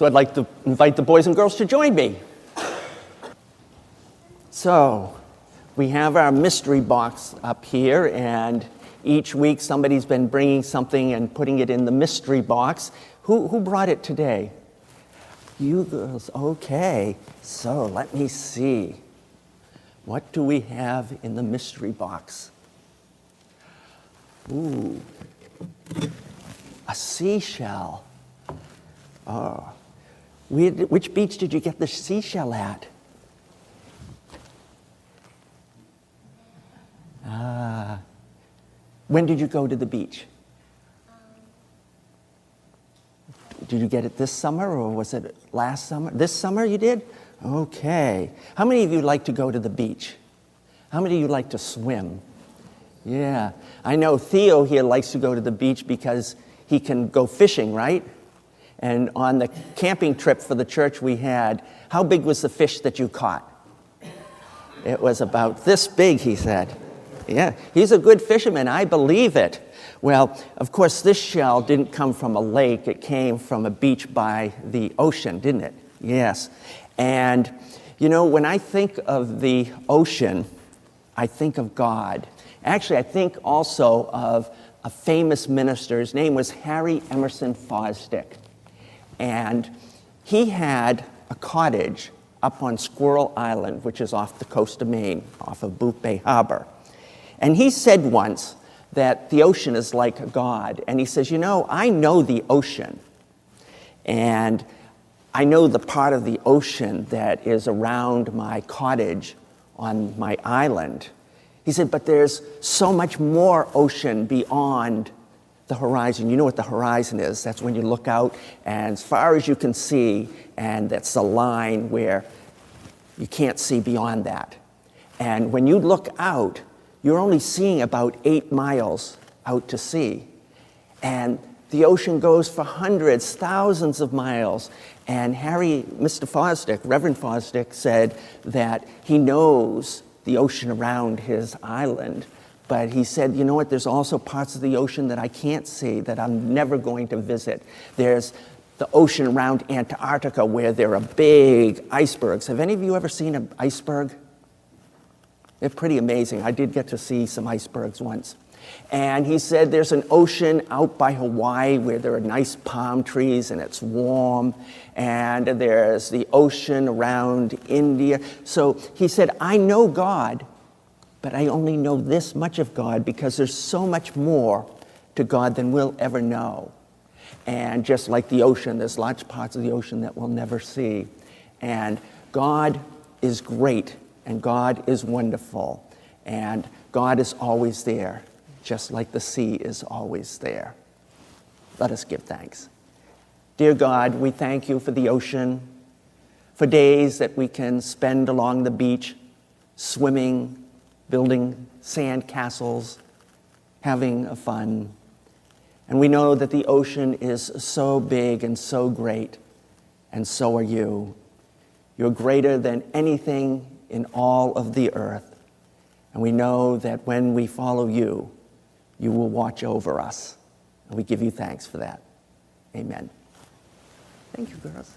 So I'd like to invite the boys and girls to join me. So we have our mystery box up here, and each week somebody's been bringing something and putting it in the mystery box. Who brought it today? You girls, okay. So let me see. What do we have in the mystery box? Ooh, a seashell. Oh, which beach did you get the seashell at? When did you go to the beach? Did you get it this summer, or was it last summer? This summer you did? Okay. How many of you like to go to the beach? How many of you like to swim? Yeah. I know Theo here likes to go to the beach because he can go fishing, right? And on the camping trip for the church we had, how big was the fish that you caught? It was about this big, he said. Yeah, he's a good fisherman, I believe it. Well, of course, this shell didn't come from a lake. It came from a beach by the ocean, didn't it? Yes. And, you know, when I think of the ocean, I think of God. Actually, I think also of a famous minister. His name was Harry Emerson Fosdick. And he had a cottage up on Squirrel Island, which is off the coast of Maine, off of Booth Bay Harbor. And he said once that the ocean is like God. And he says, you know, I know the ocean. And I know the part of the ocean that is around my cottage on my island. He said, but there's so much more ocean beyond the horizon. You know what the horizon is. That's when you look out, and as far as you can see, and that's the line where you can't see beyond that. And when you look out, you're only seeing about 8 miles out to sea. And the ocean goes for hundreds, thousands of miles. And Mr. Fosdick, Reverend Fosdick, said that he knows the ocean around his island. But he said, you know what, there's also parts of the ocean that I can't see, that I'm never going to visit. There's the ocean around Antarctica where there are big icebergs. Have any of you ever seen an iceberg? They're pretty amazing. I did get to see some icebergs once. And he said there's an ocean out by Hawaii where there are nice palm trees and it's warm. And there's the ocean around India. So he said, I know God, but I only know this much of God because there's so much more to God than we'll ever know. And just like the ocean, there's large parts of the ocean that we'll never see. And God is great. And God is wonderful, and God is always there, just like the sea is always there. Let us give thanks. Dear God, we thank you for the ocean, for days that we can spend along the beach, swimming, building sand castles, having fun. And we know that the ocean is so big and so great, and so are you. You're greater than anything in all of the earth. And we know that when we follow you, you will watch over us. And we give you thanks for that. Amen. Thank you, girls.